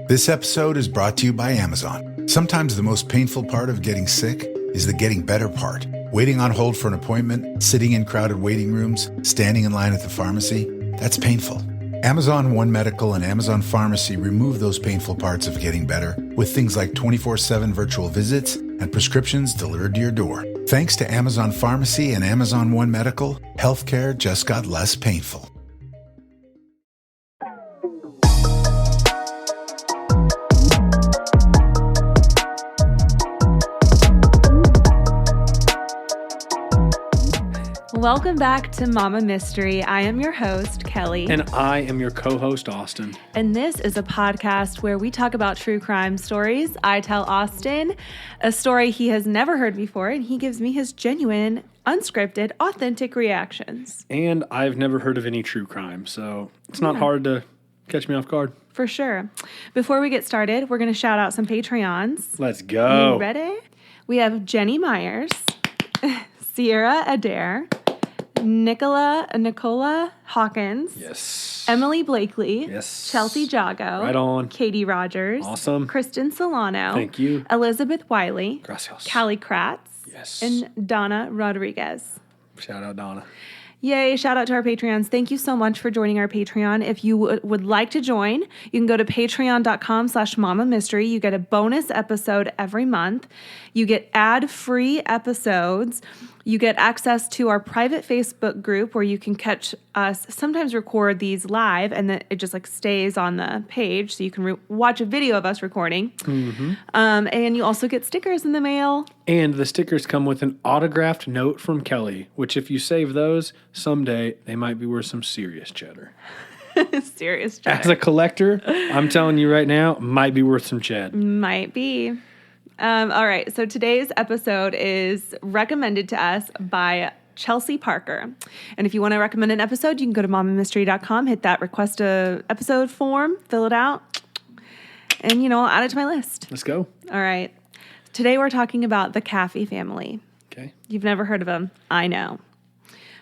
This episode is brought to you by Amazon. Sometimes the most painful part of getting sick is the getting better part. Waiting on hold for an appointment, sitting in crowded waiting rooms, standing in line at the pharmacy, that's painful. Amazon One Medical and Amazon Pharmacy remove those painful parts of getting better with things like 24/7 virtual visits and prescriptions delivered to your door. Thanks to Amazon Pharmacy and Amazon One Medical, healthcare just got less painful. Welcome back to Mama Mystery. I am your host, Kelly. And I am your co-host, Austin. And this is a podcast where we talk about true crime stories. I tell Austin a story he has never heard before, and he gives me his genuine, unscripted, authentic reactions. And I've never heard of any true crime, so it's not hard to catch me off guard. For sure. Before we get started, we're going to shout out some Patreons. Let's go. You ready? We have Jenny Myers, Sierra Adair, Nicola Hawkins. Yes. Emily Blakely. Yes. Chelsea Jago. Right on. Katie Rogers. Awesome. Kristen Solano. Thank you. Elizabeth Wiley. Gracias. Callie Kratz. Yes. And Donna Rodriguez. Shout out, Donna. Yay, shout out to our Patreons. Thank you so much for joining our Patreon. If you would like to join, you can go to patreon.com/Mama Mystery. You get a bonus episode every month. You get ad-free episodes. You get access to our private Facebook group where you can catch us, sometimes record these live, and then it just like stays on the page so you can watch a video of us recording. Mm-hmm. And you also get stickers in the mail. And the stickers come with an autographed note from Kelly, which if you save those, someday they might be worth some serious cheddar. Serious cheddar. As a collector, I'm telling you right now, might be worth some ched. Might be. All right, so today's episode is recommended to us by Chelsea Parker. And if you want to recommend an episode, you can go to mamamystery.com, hit that request a episode form, fill it out, and, I'll add it to my list. Let's go. All right. Today we're talking about the Caffey family. Okay. You've never heard of them. I know.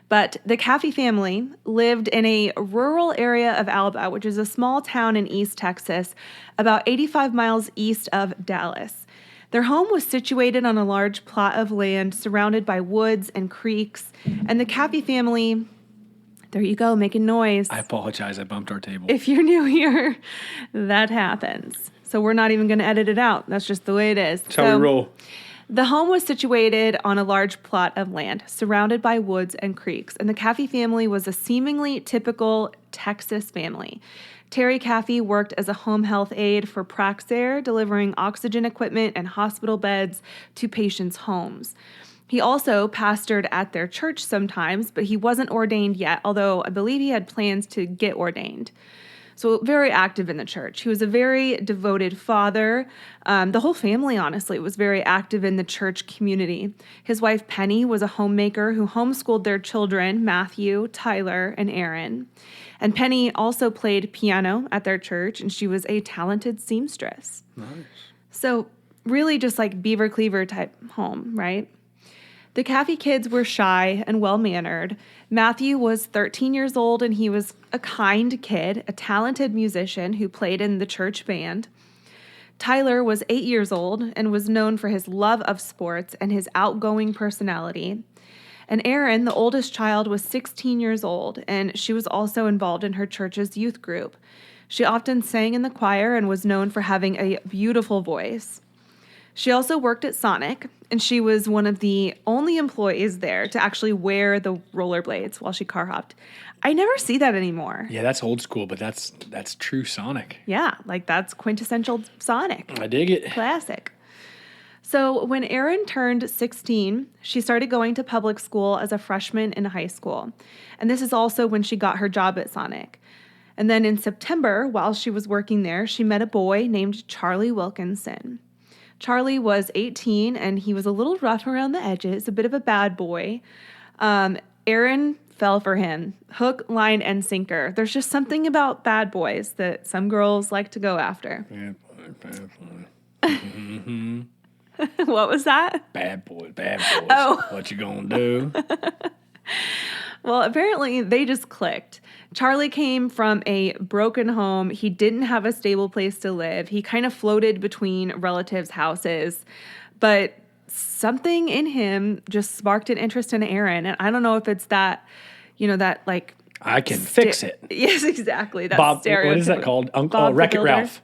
But the Caffey family lived in a rural area of Alba, which is a small town in East Texas, about 85 miles east of Dallas. Their home was situated on a large plot of land surrounded by woods and creeks, and the Caffey family, there you go, making noise. I apologize. I bumped our table. If you're new here, that happens. So we're not even going to edit it out. That's just the way it is. That's how we roll. The home was situated on a large plot of land surrounded by woods and creeks, and the Caffey family was a seemingly typical Texas family. Terry Caffey worked as a home health aide for Praxair, delivering oxygen equipment and hospital beds to patients' homes. He also pastored at their church sometimes, but he wasn't ordained yet, although I believe he had plans to get ordained. So very active in the church. He was a very devoted father. The whole family, honestly, was very active in the church community. His wife, Penny, was a homemaker who homeschooled their children, Matthew, Tyler, and Erin. And Penny also played piano at their church, and she was a talented seamstress. Nice. So really just like Beaver Cleaver type home, right? The Caffey kids were shy and well-mannered. Matthew was 13 years old, and he was a kind kid, a talented musician who played in the church band. Tyler was 8 years old and was known for his love of sports and his outgoing personality. And Erin, the oldest child, was 16 years old, and she was also involved in her church's youth group. She often sang in the choir and was known for having a beautiful voice. She also worked at Sonic, and she was one of the only employees there to actually wear the rollerblades while she car hopped. I never see that anymore. Yeah, that's old school, but that's true Sonic. Yeah, like that's quintessential Sonic. I dig it. Classic. So when Erin turned 16, she started going to public school as a freshman in high school. And this is also when she got her job at Sonic. And then in September, while she was working there, she met a boy named Charlie Wilkinson. Charlie was 18, and he was a little rough around the edges, a bit of a bad boy. Erin fell for him, hook, line, and sinker. There's just something about bad boys that some girls like to go after. Bad boy. Mm-hmm. What was that? Bad boy. Oh. What you gonna do? Well, apparently they just clicked. Charlie came from a broken home. He didn't have a stable place to live. He kind of floated between relatives' houses. But something in him just sparked an interest in Erin. And I don't know if it's that, that like... I can fix it. Yes, exactly. That's Bob, what is that called? Wreck-It Ralph.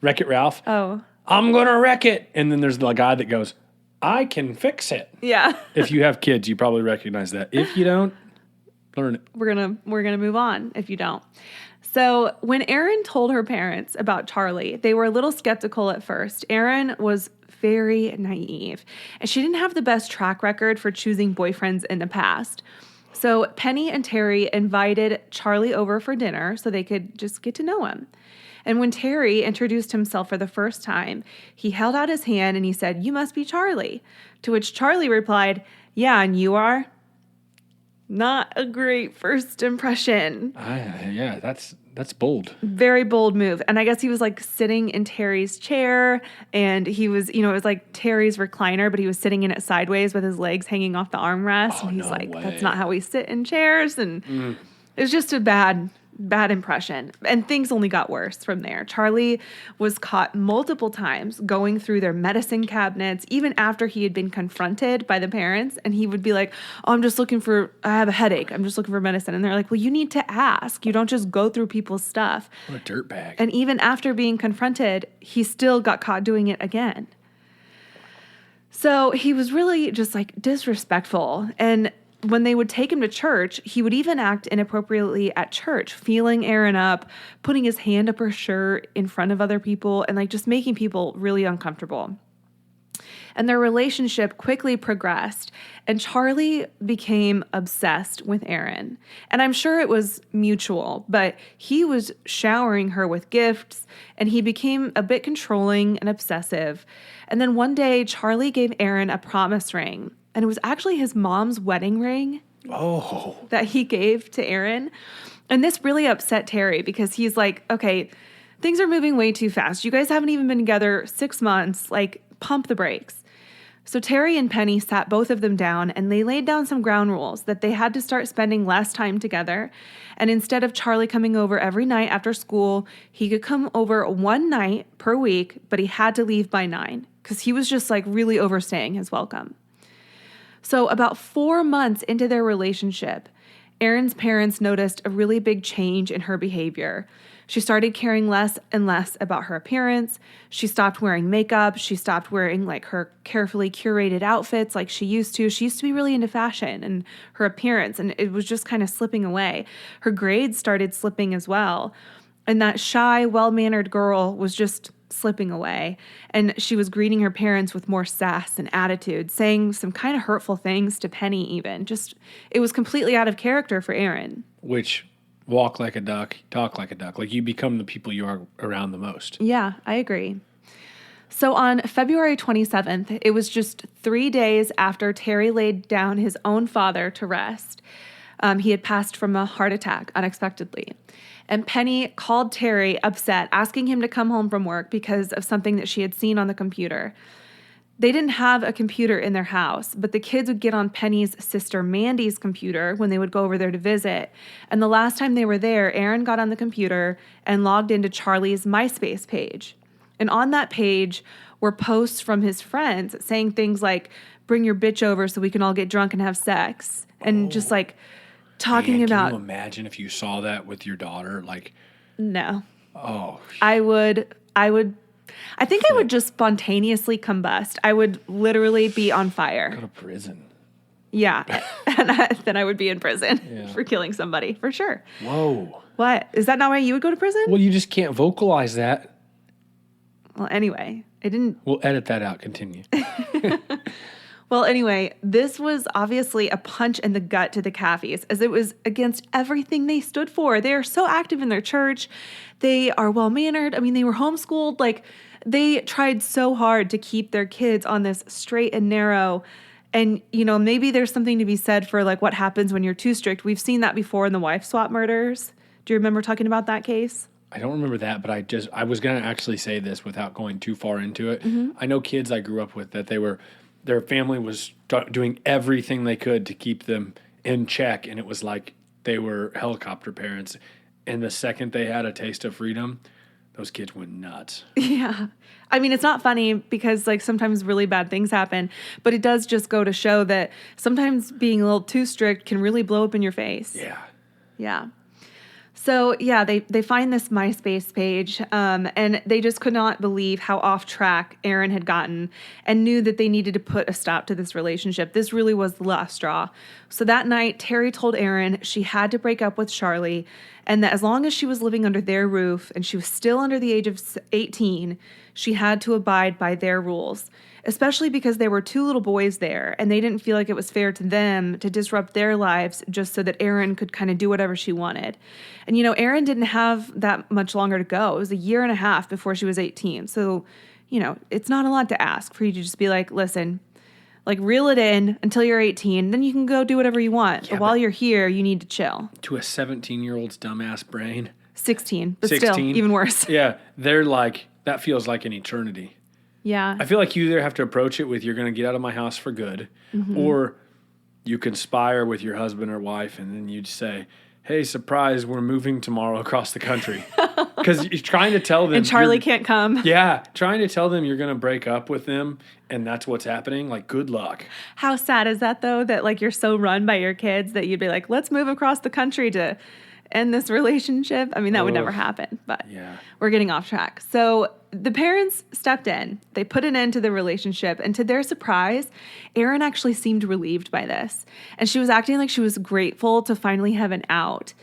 Wreck-It Ralph. Oh. I'm going to wreck it. And then there's the guy that goes, I can fix it. Yeah. If you have kids, you probably recognize that. If you don't, learn it. We're gonna move on if you don't. So when Erin told her parents about Charlie, they were a little skeptical at first. Erin was very naive, and she didn't have the best track record for choosing boyfriends in the past. So Penny and Terry invited Charlie over for dinner so they could just get to know him. And when Terry introduced himself for the first time, he held out his hand and he said, "You must be Charlie." To which Charlie replied, "Yeah, and you are?" Not a great first impression. Yeah, that's bold. Very bold move. And I guess he was like sitting in Terry's chair, and he was, it was like Terry's recliner, but he was sitting in it sideways with his legs hanging off the armrest. And he's no like, way. That's not how we sit in chairs. And it was just a bad impression. And things only got worse from there. Charlie was caught multiple times going through their medicine cabinets, even after he had been confronted by the parents. And he would be like, "Oh, I have a headache. I'm just looking for medicine." And they're like, "Well, you need to ask. You don't just go through people's stuff." What a dirtbag. And even after being confronted, he still got caught doing it again. So he was really just like disrespectful. And when they would take him to church, he would even act inappropriately at church, feeling Erin up, putting his hand up her shirt in front of other people, and like just making people really uncomfortable. And their relationship quickly progressed, and Charlie became obsessed with Erin. And I'm sure it was mutual, but he was showering her with gifts, and he became a bit controlling and obsessive. And then one day, Charlie gave Erin a promise ring. And it was actually his mom's wedding ring that he gave to Erin. And this really upset Terry because he's like, "Okay, things are moving way too fast. You guys haven't even been together 6 months. Like, pump the brakes." So Terry and Penny sat both of them down, and they laid down some ground rules that they had to start spending less time together. And instead of Charlie coming over every night after school, he could come over one night per week, but he had to leave by 9 because he was just like really overstaying his welcome. So about 4 months into their relationship, Erin's parents noticed a really big change in her behavior. She started caring less and less about her appearance. She stopped wearing makeup. She stopped wearing like her carefully curated outfits like she used to. She used to be really into fashion and her appearance, and it was just kind of slipping away. Her grades started slipping as well. And that shy, well-mannered girl was just slipping away. And she was greeting her parents with more sass and attitude, saying some kind of hurtful things to Penny even. Just, it was completely out of character for Erin. Which, walk like a duck, talk like a duck. Like, you become the people you are around the most. Yeah, I agree. So on February 27th, it was just 3 days after Terry laid down his own father to rest. He had passed from a heart attack unexpectedly. And Penny called Terry upset, asking him to come home from work because of something that she had seen on the computer. They didn't have a computer in their house, but the kids would get on Penny's sister Mandy's computer when they would go over there to visit. And the last time they were there, Erin got on the computer and logged into Charlie's MySpace page. And on that page were posts from his friends saying things like, "Bring your bitch over so we can all get drunk and have sex." And just like talking about... Can you imagine if you saw that with your daughter? Like, no. Oh. I think I would just spontaneously combust. I would literally be on fire. Go to prison. Yeah. And then I would be in prison for killing somebody, for sure. Whoa. What? Is that not why you would go to prison? Well, you just can't vocalize that. Well, anyway, I didn't... We'll edit that out. Continue. Well, anyway, this was obviously a punch in the gut to the Caffeys, as it was against everything they stood for. They are so active in their church. They are well-mannered. I mean, they were homeschooled. Like, they tried so hard to keep their kids on this straight and narrow. And, maybe there's something to be said for, like, what happens when you're too strict. We've seen that before in the wife swap murders. Do you remember talking about that case? I don't remember that, but I was going to actually say this without going too far into it. Mm-hmm. I know kids I grew up with that their family was doing everything they could to keep them in check, and it was like they were helicopter parents. And the second they had a taste of freedom, those kids went nuts. Yeah. I mean, it's not funny because like sometimes really bad things happen, but it does just go to show that sometimes being a little too strict can really blow up in your face. Yeah. Yeah. So yeah, they find this MySpace page, and they just could not believe how off track Erin had gotten, and knew that they needed to put a stop to this relationship. This really was the last straw. So that night, Terry told Erin she had to break up with Charlie, and that as long as she was living under their roof and she was still under the age of 18, she had to abide by their rules, especially because there were two little boys there, and they didn't feel like it was fair to them to disrupt their lives just so that Erin could kind of do whatever she wanted. And, you know, Erin didn't have that much longer to go. It was a year and a half before she was 18. So, you know, it's not a lot to ask for you to just be like, listen, like reel it in until you're 18, then you can go do whatever you want. Yeah, but while you're here, you need to chill. To a 17-year-old's dumbass brain. 16, but 16. still, even worse. Yeah, they're like, that feels like an eternity. Yeah. I feel like you either have to approach it with you're going to get out of my house for good, or you conspire with your husband or wife, and then you'd say, hey, surprise, we're moving tomorrow across the country. Because you're trying to tell them. And Charlie can't come. Yeah, trying to tell them you're going to break up with them, and that's what's happening. Like, good luck. How sad is that, though, that like you're so run by your kids that you'd be like, let's move across the country to end this relationship? I mean, that would never happen, but Yeah. we're getting off track. So the parents stepped in. They put an end to the relationship, and to their surprise, Erin actually seemed relieved by this, and she was acting like she was grateful to finally have an out.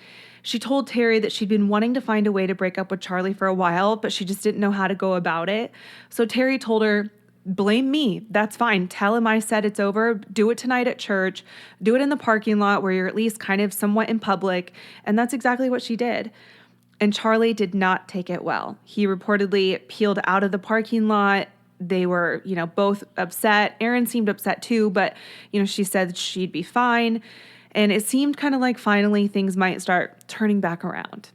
She told Terry that she'd been wanting to find a way to break up with Charlie for a while, but she just didn't know how to go about it. So Terry told her, blame me. That's fine. Tell him I said it's over. Do it tonight at church. Do it in the parking lot where you're at least kind of somewhat in public. And that's exactly what she did. And Charlie did not take it well. He reportedly peeled out of the parking lot. They were, you know, both upset. Erin seemed upset too, but, you know, she said she'd be fine. And it seemed kind of like finally things might start turning back around.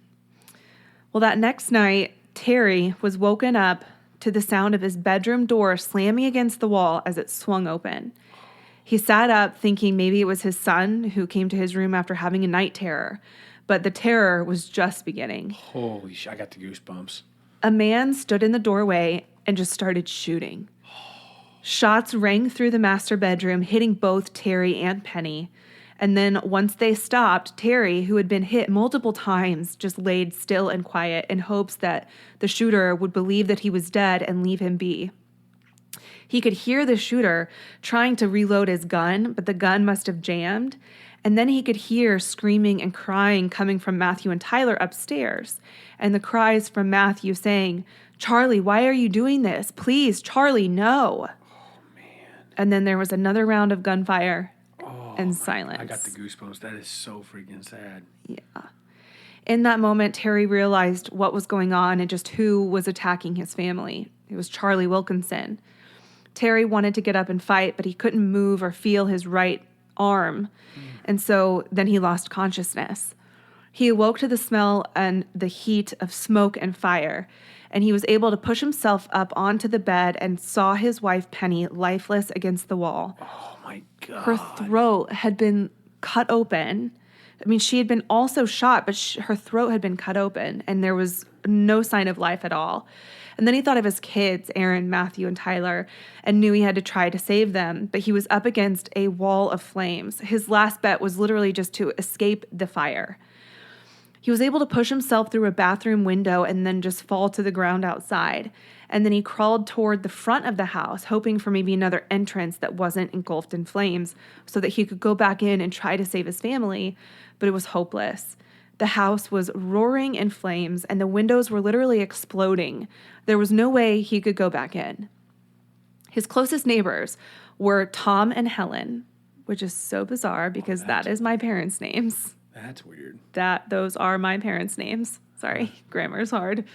Well, that next night, Terry was woken up to the sound of his bedroom door slamming against the wall as it swung open. He sat up thinking maybe it was his son who came to his room after having a night terror, but the terror was just beginning. Holy shit, I got the goosebumps. A man stood in the doorway and just started shooting. Shots rang through the master bedroom, hitting both Terry and Penny. And then once they stopped, Terry, who had been hit multiple times, just laid still and quiet in hopes that the shooter would believe that he was dead and leave him be. He could hear the shooter trying to reload his gun, but the gun must have jammed. And then he could hear screaming and crying coming from Matthew and Tyler upstairs. And the cries from Matthew saying, Charlie, why are you doing this? Please, Charlie, no. Oh, man. And then there was another round of gunfire. And silence. I got the goosebumps. That is so freaking sad. Yeah. In that moment, Terry realized what was going on and just who was attacking his family. It was Charlie Wilkinson. Terry wanted to get up and fight, but he couldn't move or feel his right arm. And so then he lost consciousness. He awoke to the smell and the heat of smoke and fire, and he was able to push himself up onto the bed and saw his wife, Penny, lifeless against the wall. Oh, my God. Her throat had been cut open. I mean, she had been also shot, but her throat had been cut open, and there was no sign of life at all. And then he thought of his kids, Erin, Matthew, and Tyler, and knew he had to try to save them, but he was up against a wall of flames. His last bet was literally just to escape the fire. He was able to push himself through a bathroom window and then just fall to the ground outside. And then he crawled toward the front of the house, hoping for maybe another entrance that wasn't engulfed in flames so that he could go back in and try to save his family, but it was hopeless. The house was roaring in flames, and the windows were literally exploding. There was no way he could go back in. His closest neighbors were Tom and Helen, which is so bizarre because that is my parents' names. That's weird. Those are my parents' names. Sorry, grammar's hard.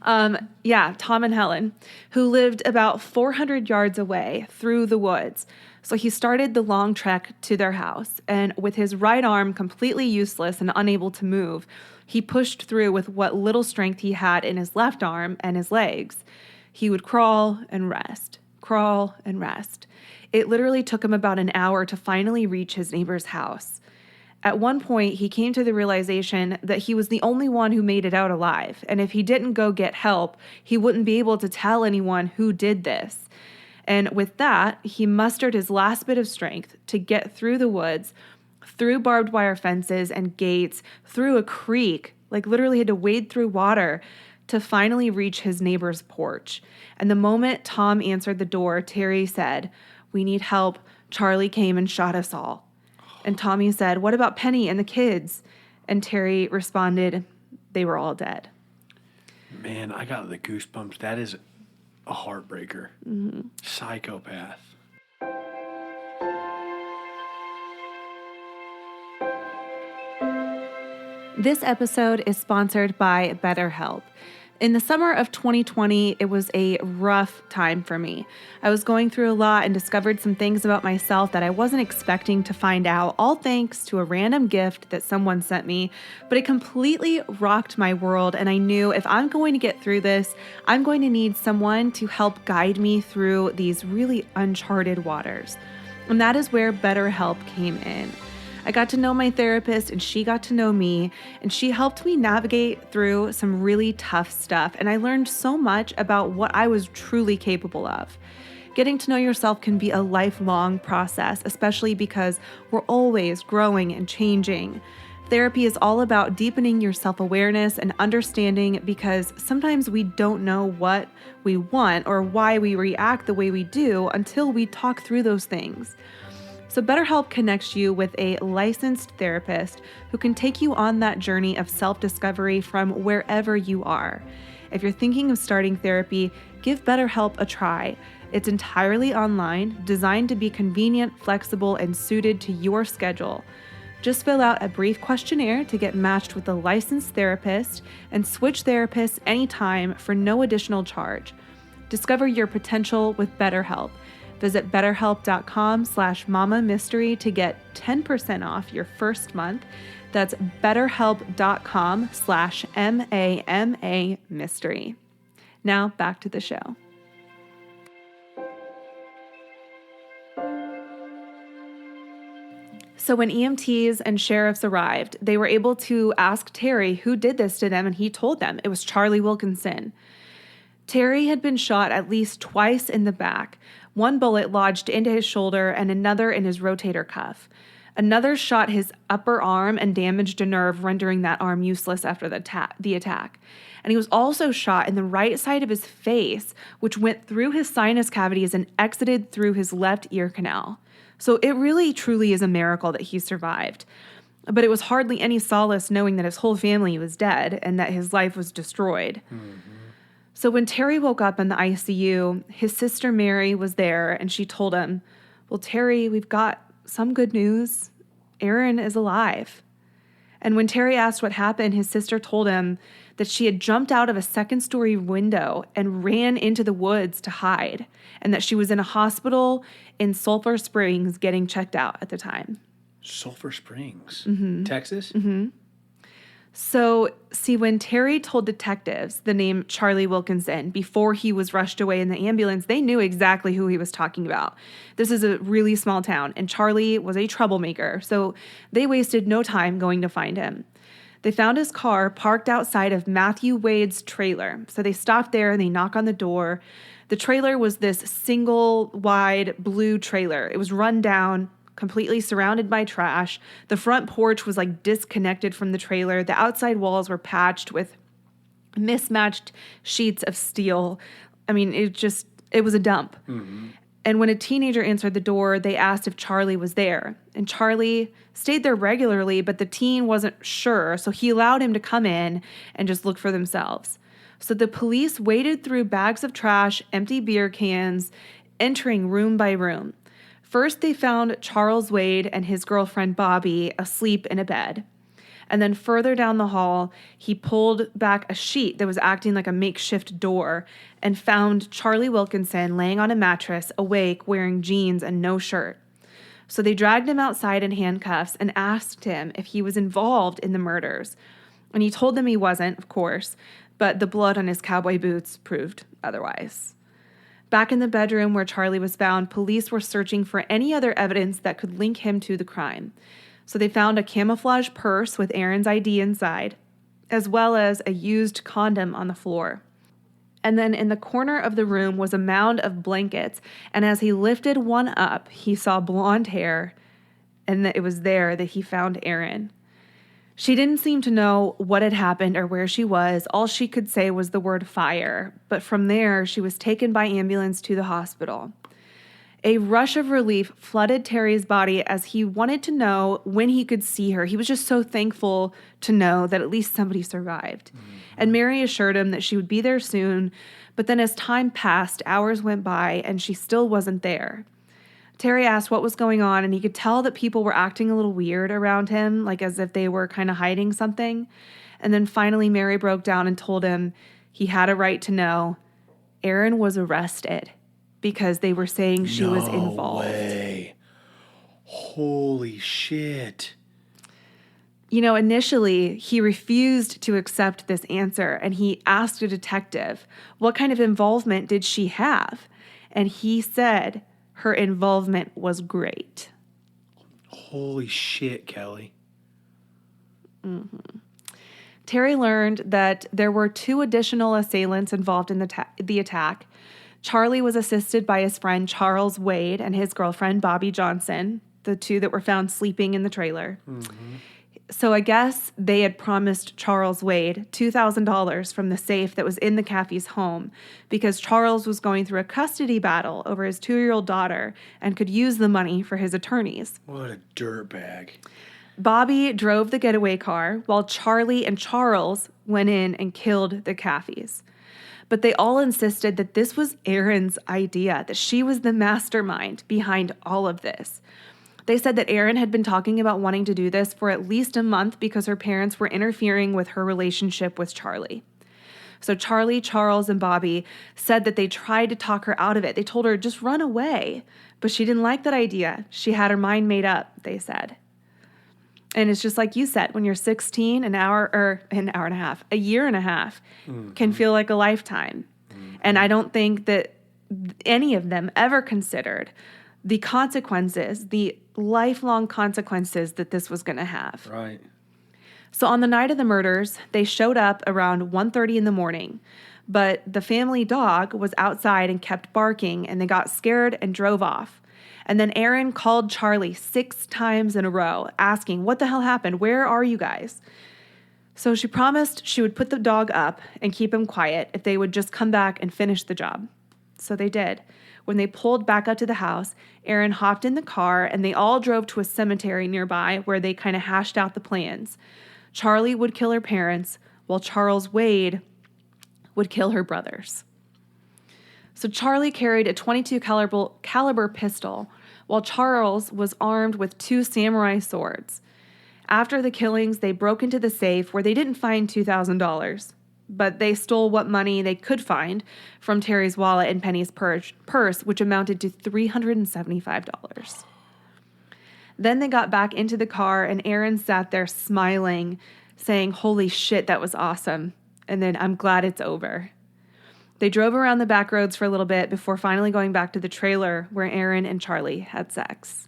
Tom and Helen, who lived about 400 yards away through the woods. So he started the long trek to their house, and with his right arm completely useless and unable to move, he pushed through with what little strength he had in his left arm and his legs. He would crawl and rest, crawl and rest. It literally took him about an hour to finally reach his neighbor's house. At one point, he came to the realization that he was the only one who made it out alive, and if he didn't go get help, he wouldn't be able to tell anyone who did this. And with that, he mustered his last bit of strength to get through the woods, through barbed wire fences and gates, through a creek, like literally had to wade through water to finally reach his neighbor's porch. And the moment Tom answered the door, Terry said, "We need help. Charlie came and shot us all." And Tommy said, "What about Penny and the kids?" And Terry responded, "They were all dead." Man, I got the goosebumps. That is a heartbreaker. Psychopath. This episode is sponsored by BetterHelp. In the summer of 2020, it was a rough time for me. I was going through a lot and discovered some things about myself that I wasn't expecting to find out, all thanks to a random gift that someone sent me. But it completely rocked my world, and I knew if I'm going to get through this, I'm going to need someone to help guide me through these really uncharted waters. And that is where BetterHelp came in. I got to know my therapist and she got to know me, and she helped me navigate through some really tough stuff, and I learned so much about what I was truly capable of. Getting to know yourself can be a lifelong process, especially because we're always growing and changing. Therapy is all about deepening your self-awareness and understanding, because sometimes we don't know what we want or why we react the way we do until we talk through those things. So BetterHelp connects you with a licensed therapist who can take you on that journey of self-discovery from wherever you are. If you're thinking of starting therapy, give BetterHelp a try. It's entirely online, designed to be convenient, flexible, and suited to your schedule. Just fill out a brief questionnaire to get matched with a licensed therapist and switch therapists anytime for no additional charge. Discover your potential with BetterHelp. Visit betterhelp.com/mamamystery to get 10% off your first month. That's betterhelp.com/MAMA mystery. Now back to the show. So when EMTs and sheriffs arrived, they were able to ask Terry who did this to them, and he told them it was Charlie Wilkinson. Terry had been shot at least twice in the back. One bullet lodged into his shoulder and another in his rotator cuff. Another shot his upper arm and damaged a nerve, rendering that arm useless after the attack. And he was also shot in the right side of his face, which went through his sinus cavities and exited through his left ear canal. So it really, truly is a miracle that he survived. But it was hardly any solace knowing that his whole family was dead and that his life was destroyed. So when Terry woke up in the ICU, his sister Mary was there, and she told him, "Well, Terry, we've got some good news. Erin is alive." And when Terry asked what happened, his sister told him that she had jumped out of a second-story window and ran into the woods to hide, and that she was in a hospital in Sulphur Springs getting checked out at the time. Sulphur Springs, Texas? So, see, when Terry told detectives the name Charlie Wilkinson before he was rushed away in the ambulance, they knew exactly who he was talking about. This is a really small town, and Charlie was a troublemaker, so they wasted no time going to find him. They found his car parked outside of Matthew Wade's trailer, so they stopped there and they knock on the door. The trailer was this single-wide blue trailer. It was run down, completely surrounded by trash. The front porch was like disconnected from the trailer. The outside walls were patched with mismatched sheets of steel. I mean, it was a dump. And when a teenager answered the door, they asked if Charlie was there. And Charlie stayed there regularly, but the teen wasn't sure, so he allowed him to come in and just look for themselves. So the police waded through bags of trash, empty beer cans, entering room by room. First, they found Charles Wade and his girlfriend Bobby asleep in a bed. And then further down the hall, he pulled back a sheet that was acting like a makeshift door and found Charlie Wilkinson laying on a mattress, awake, wearing jeans and no shirt. So they dragged him outside in handcuffs and asked him if he was involved in the murders. And he told them he wasn't, of course, but the blood on his cowboy boots proved otherwise. Back in the bedroom where Charlie was found, police were searching for any other evidence that could link him to the crime. So they found a camouflage purse with Erin's ID inside, as well as a used condom on the floor. And then in the corner of the room was a mound of blankets, and as he lifted one up, he saw blonde hair, and it was there that he found Erin. She didn't seem to know what had happened or where she was. All she could say was the word fire, but from there, she was taken by ambulance to the hospital. A rush of relief flooded Terry's body as he wanted to know when he could see her. He was just so thankful to know that at least somebody survived. And Mary assured him that she would be there soon, but then as time passed, hours went by, and she still wasn't there. Terry asked what was going on, and he could tell that people were acting a little weird around him, like as if they were kind of hiding something. And then finally, Mary broke down and told him he had a right to know. Erin was arrested because they were saying she was involved. No way. Holy shit. You know, initially, he refused to accept this answer, and he asked a detective, what kind of involvement did she have? And he said her involvement was great. Holy shit, Kelly. Mm-hmm. Terry learned that there were 2 additional assailants involved in the attack. Charlie was assisted by his friend Charles Wade and his girlfriend Bobby Johnson, the 2 that were found sleeping in the trailer. Mm-hmm. So I guess they had promised Charles Wade $2,000 from the safe that was in the Caffey's home because Charles was going through a custody battle over his 2-year-old daughter and could use the money for his attorneys. What a dirtbag. Bobby drove the getaway car while Charlie and Charles went in and killed the Caffeys. But they all insisted that this was Erin's idea, that she was the mastermind behind all of this. They said that Erin had been talking about wanting to do this for at least a month because her parents were interfering with her relationship with Charlie. So Charlie, Charles, and Bobby said that they tried to talk her out of it. They told her, just run away. But she didn't like that idea. She had her mind made up, they said. And it's just like you said, when you're 16, a year and a half can feel like a lifetime. And I don't think that any of them ever considered the consequences, the lifelong consequences that this was going to have. Right. So on the night of the murders, they showed up around 1:30 in the morning, but the family dog was outside and kept barking, and they got scared and drove off. And then Erin called Charlie 6 times in a row, asking, what the hell happened? Where are you guys? So she promised she would put the dog up and keep him quiet if they would just come back and finish the job. So they did. When they pulled back up to the house, Erin hopped in the car and they all drove to a cemetery nearby where they kind of hashed out the plans. Charlie would kill her parents, while Charles Wade would kill her brothers. So Charlie carried a .22 caliber pistol, while Charles was armed with 2 samurai swords. After the killings, they broke into the safe where they didn't find $2,000. But they stole what money they could find from Terry's wallet and Penny's purse, which amounted to $375. Then they got back into the car, and Erin sat there smiling, saying, holy shit, that was awesome. And then, I'm glad it's over. They drove around the back roads for a little bit before finally going back to the trailer where Erin and Charlie had sex.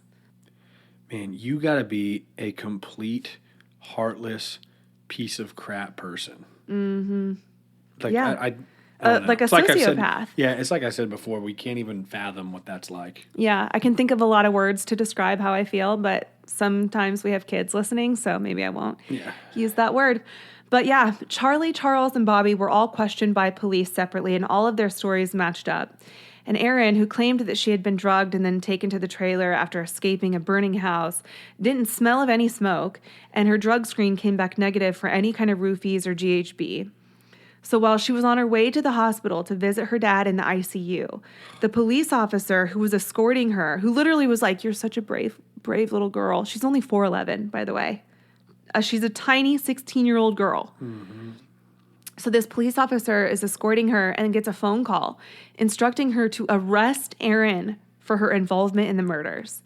Man, you gotta be a complete, heartless piece of crap person. Mm-hmm. Like, yeah. I don't know. Like a it's like sociopath. It's like I said before, we can't even fathom what that's like. Yeah, I can think of a lot of words to describe how I feel, but sometimes we have kids listening, so maybe I won't use that word. But yeah, Charlie, Charles, and Bobby were all questioned by police separately, and all of their stories matched up. And Erin, who claimed that she had been drugged and then taken to the trailer after escaping a burning house, didn't smell of any smoke, and her drug screen came back negative for any kind of roofies or GHB. So while she was on her way to the hospital to visit her dad in the ICU, the police officer who was escorting her, who literally was like, you're such a brave little girl. She's only 4'11", by the way. She's a tiny 16-year-old girl. Mm-hmm. So this police officer is escorting her and gets a phone call instructing her to arrest Erin for her involvement in the murders.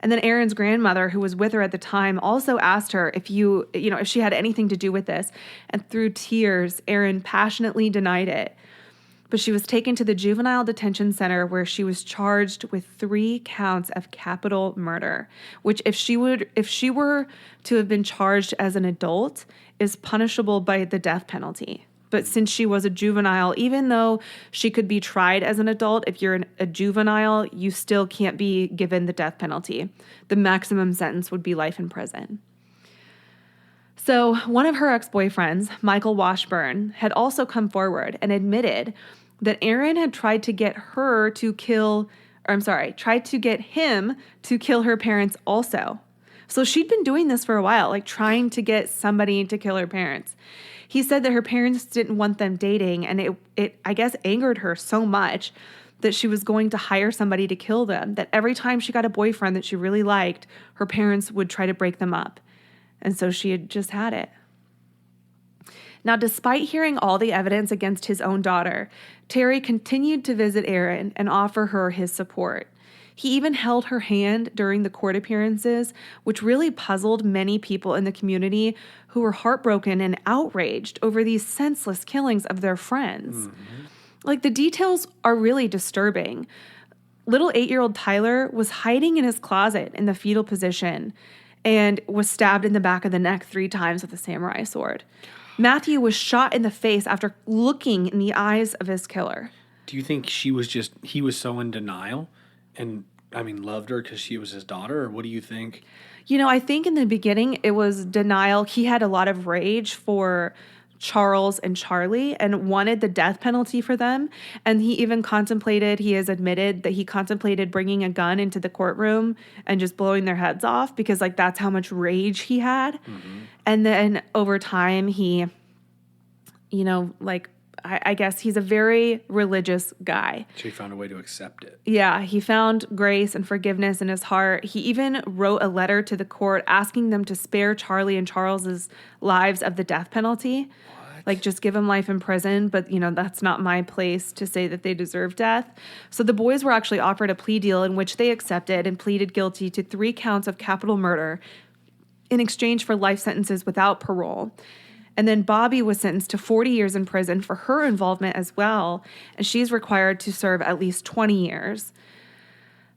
And then Erin's grandmother, who was with her at the time, also asked her if she had anything to do with this. And through tears, Erin passionately denied it. But she was taken to the juvenile detention center where she was charged with 3 counts of capital murder, which if she were to have been charged as an adult is punishable by the death penalty. But since she was a juvenile, even though she could be tried as an adult, if you're a juvenile, you still can't be given the death penalty. The maximum sentence would be life in prison. So one of her ex-boyfriends, Michael Washburn, had also come forward and admitted that Erin had tried to get him to kill her parents also. So she'd been doing this for a while, like trying to get somebody to kill her parents. He said that her parents didn't want them dating, and it I guess, angered her so much that she was going to hire somebody to kill them, that every time she got a boyfriend that she really liked, her parents would try to break them up. And so she had just had it. Now, despite hearing all the evidence against his own daughter, Terry continued to visit Erin and offer her his support. He even held her hand during the court appearances, which really puzzled many people in the community who were heartbroken and outraged over these senseless killings of their friends. Mm-hmm. Like, the details are really disturbing. Little 8-year-old Tyler was hiding in his closet in the fetal position and was stabbed in the back of the neck 3 times with a samurai sword. Matthew was shot in the face after looking in the eyes of his killer. Do you think he was so in denial and, loved her because she was his daughter? Or what do you think? I think in the beginning it was denial. He had a lot of rage for Charles and Charlie and wanted the death penalty for them. And he has admitted that he contemplated bringing a gun into the courtroom and just blowing their heads off because, that's how much rage he had. Mm-hmm. And then over time, he, I guess he's a very religious guy. So he found a way to accept it. Yeah, he found grace and forgiveness in his heart. He even wrote a letter to the court asking them to spare Charlie and Charles's lives of the death penalty. What? Just give them life in prison. But, that's not my place to say that they deserve death. So the boys were actually offered a plea deal in which they accepted and pleaded guilty to 3 counts of capital murder in exchange for life sentences without parole. And then Bobby was sentenced to 40 years in prison for her involvement as well, and she's required to serve at least 20 years.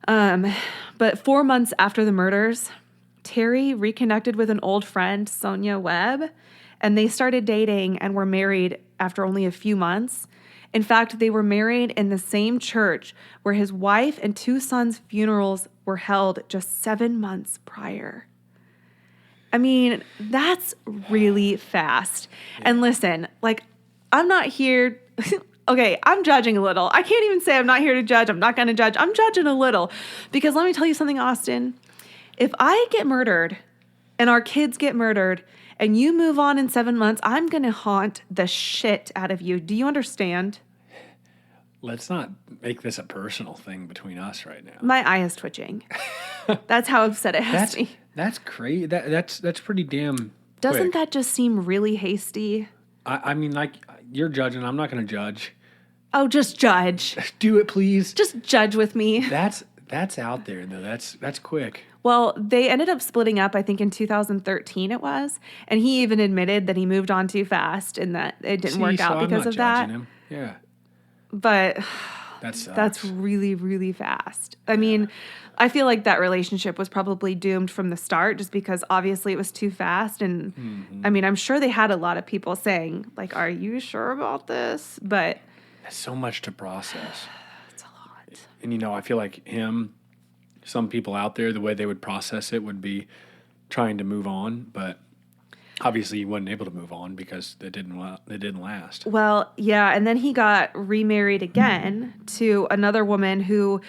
But 4 months after the murders, Terry reconnected with an old friend, Sonia Webb, and they started dating and were married after only a few months. In fact, they were married in the same church where his wife and 2 sons' funerals were held just 7 months prior. That's really fast. Yeah. And listen, I'm not here. Okay, I'm judging a little. I can't even say I'm not here to judge. I'm not going to judge. I'm judging a little. Because let me tell you something, Austin. If I get murdered and our kids get murdered and you move on in 7 months, I'm going to haunt the shit out of you. Do you understand? Let's not make this a personal thing between us right now. My eye is twitching. That's how upset it has me. That's crazy. That's pretty damn Doesn't quick. that just seem really hasty? You're judging. I'm not going to judge. Oh, just judge. Do it, please. Just judge with me. That's out there, though. That's quick. Well, they ended up splitting up, I think, in 2013 it was. And he even admitted that he moved on too fast and that it didn't work out because of that. Him. Yeah. But that sucks. That's really, really fast. I feel like that relationship was probably doomed from the start just because obviously it was too fast. And I'm sure they had a lot of people saying, are you sure about this? But that's so much to process. It's a lot. And, I feel like some people out there, the way they would process it would be trying to move on. But obviously he wasn't able to move on because it didn't last. Well, yeah. And then he got remarried again to another woman who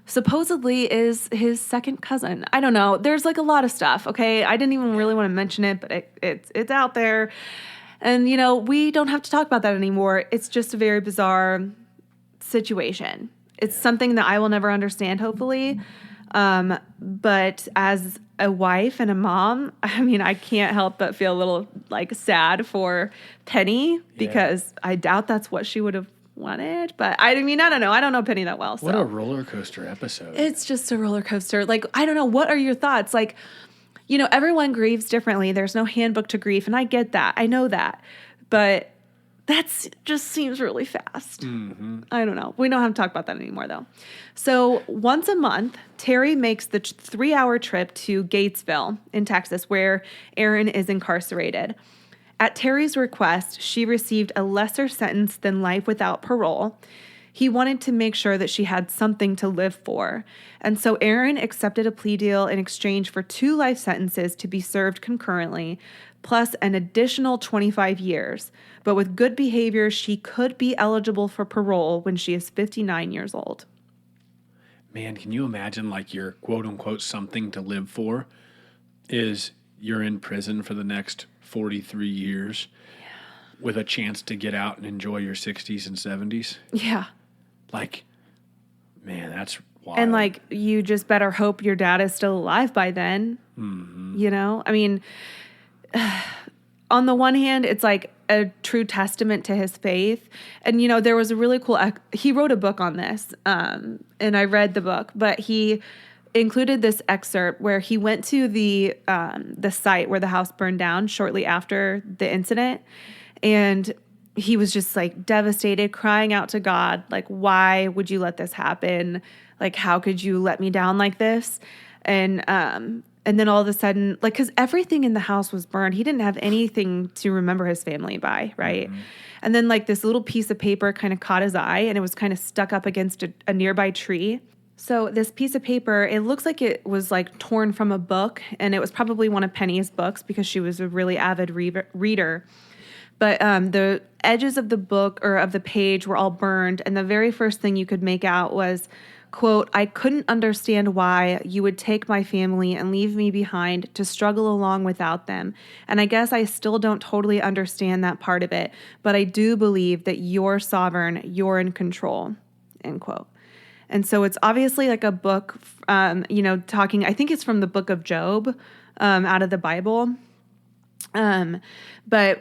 supposedly is his second cousin. I don't know. There's a lot of stuff, okay? I didn't even really want to mention it, but it's out there. And, we don't have to talk about that anymore. It's just a very bizarre situation. It's something that I will never understand, hopefully. But as a wife and a mom, I can't help but feel a little sad for Penny because I doubt that's what she would have wanted. But I don't know. I don't know Penny that well. So. What a roller coaster episode. It's just a roller coaster. I don't know. What are your thoughts? Everyone grieves differently. There's no handbook to grief. And I get that. I know that. But That's just seems really fast. I don't know. We don't have to talk about that anymore, though. So once a month, Terry makes the 3-hour trip to Gatesville in Texas, where Erin is incarcerated. At Terry's request, she received a lesser sentence than life without parole. He wanted to make sure that she had something to live for. And so Erin accepted a plea deal in exchange for 2 life sentences to be served concurrently, plus an additional 25 years. But with good behavior, she could be eligible for parole when she is 59 years old. Man, can you imagine like your quote unquote something to live for is you're in prison for the next 43 years with a chance to get out and enjoy your 60s and 70s? Yeah. Like, man, that's wild. And like, you just better hope your dad is still alive by then. You know? I mean, on the one hand, it's like a true testament to his faith. And, you know, there was a really cool, he wrote a book on this, and I read the book, but he included this excerpt where he went to the site where the house burned down shortly after the incident. And he was just like devastated, crying out to God, like, why would you let this happen? Like, how could you let me down like this? And then all of a sudden, like, because everything in the house was burned. He didn't have anything to remember his family by, right? And then, like, this little piece of paper kind of caught his eye, and it was kind of stuck up against a nearby tree. So this piece of paper, it looks like it was, like, torn from a book, and it was probably one of Penny's books because she was a really avid reader. But the edges of the book or of the page were all burned, and the very first thing you could make out was, quote, "I couldn't understand why you would take my family and leave me behind to struggle along without them. And I guess I still don't totally understand that part of it, but I do believe that you're sovereign, you're in control," end quote. And so it's obviously like a book, talking, I think it's from the book of Job, out of the Bible. But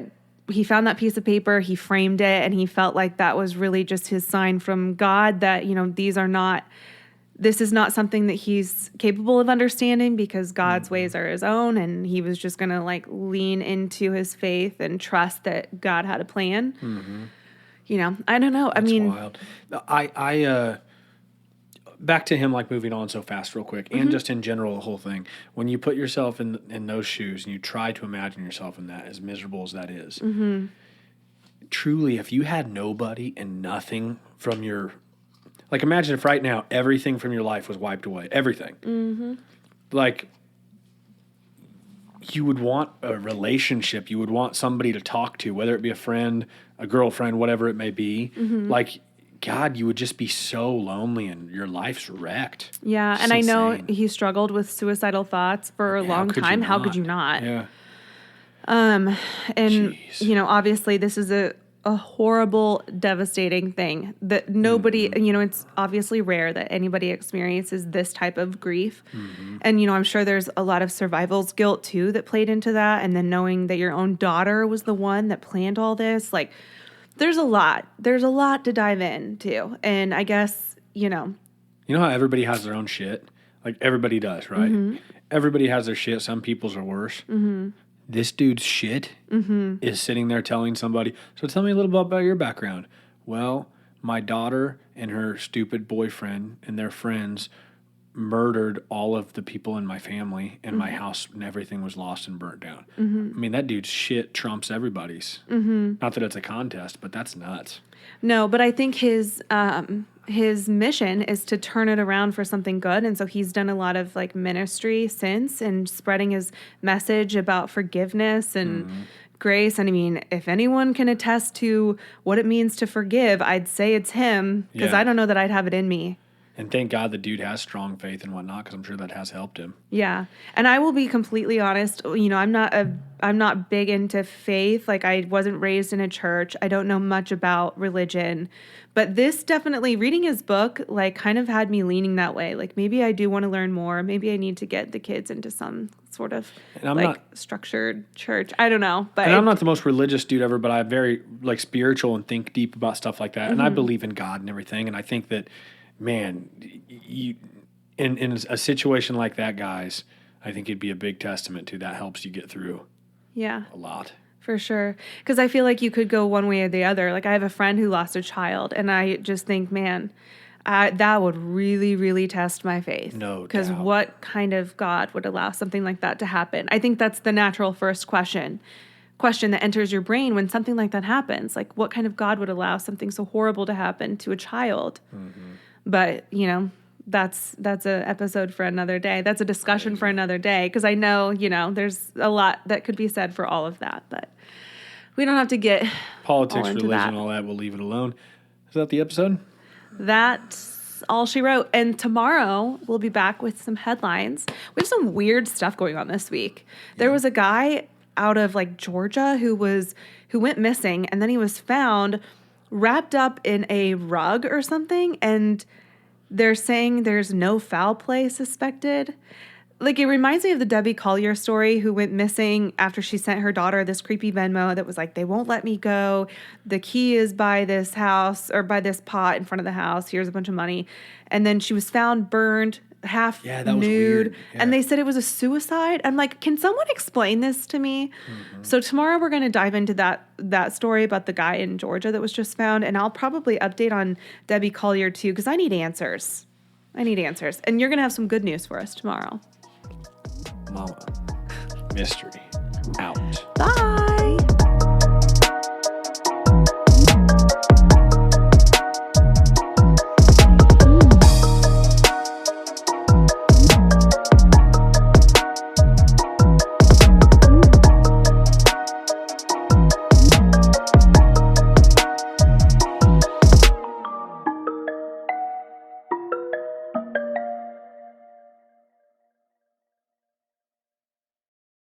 he found that piece of paper, he framed it, and he felt like that was really just his sign from God that, you know, this is not something that he's capable of understanding because God's ways are his own. And he was just going to like lean into his faith and trust that God had a plan. You know, I don't know. That's wild. I back to him, like moving on so fast real quick, and just in general, the whole thing. When you put yourself in those shoes and you try to imagine yourself in that, as miserable as that is, truly, if you had nobody and nothing from your, like imagine if right now everything from your life was wiped away, everything. Like, you would want a relationship, you would want somebody to talk to, whether it be a friend, a girlfriend, whatever it may be. Like, God, you would just be so lonely and your life's wrecked. Yeah, It's and insane. I know he struggled with suicidal thoughts for a long time. How could you not? Yeah. And, Jeez. you know, obviously this is a horrible, devastating thing that nobody, you know, it's obviously rare that anybody experiences this type of grief. And, you know, I'm sure there's a lot of survival's guilt too that played into that. And then knowing that your own daughter was the one that planned all this, like, there's a lot to dive into. And I guess, you know how everybody has their own shit? Like, everybody does, right? Everybody has their shit. Some people's are worse. This dude's shit is sitting there telling somebody, so tell me a little bit about your background. Well, my daughter and her stupid boyfriend and their friends murdered all of the people in my family, and my house and everything was lost and burnt down. I mean, that dude's shit trumps everybody's. Not that it's a contest, but that's nuts. No, but I think his mission is to turn it around for something good. And so he's done a lot of like ministry since and spreading his message about forgiveness and grace. And I mean, if anyone can attest to what it means to forgive, I'd say it's him, because I don't know that I'd have it in me. And thank God the dude has strong faith and whatnot, because I'm sure that has helped him. Yeah. And I will be completely honest, you know, I'm not big into faith. Like, I wasn't raised in a church. I don't know much about religion. But this definitely, reading his book, like, kind of had me leaning that way. Like, maybe I do want to learn more. Maybe I need to get the kids into some sort of structured church. I don't know. But I'm not the most religious dude ever, but I'm very like spiritual and think deep about stuff like that. And I believe in God and everything. And I think that, man, you in a situation like that, guys, I think it'd be a big testament to that helps you get through. Yeah. A lot. For sure. Because I feel like you could go one way or the other. Like I have a friend who lost a child, and I just think, man, that would really, really test my faith. No Because doubt. what kind of God would allow something like that to happen? I think that's the natural first question that enters your brain when something like that happens. Like, what kind of God would allow something so horrible to happen to a child? Mm-hmm. But, you know, that's an episode for another day. That's a discussion for another day. Because I know, you know, there's a lot that could be said for all of that. But we don't have to get Politics, all into religion, that. all that. We'll leave it alone. Is that the episode? That's all she wrote. And tomorrow we'll be back with some headlines. We have some weird stuff going on this week. There was a guy out of like Georgia who went missing, and then he was found wrapped up in a rug or something, and they're saying there's no foul play suspected. Like, it reminds me of the Debbie Collier story, who went missing after she sent her daughter this creepy Venmo that was like, they won't let me go. The key is by this house, or by this pot in front of the house. Here's a bunch of money. And then she was found burned, half Yeah, that was nude. weird. Yeah. And they said it was a suicide. I'm like, can someone explain this to me? Mm-hmm. So tomorrow we're going to dive into that story about the guy in Georgia that was just found. And I'll probably update on Debbie Collier too, because I need answers. And you're going to have some good news for us tomorrow. Mama. Mystery. Out.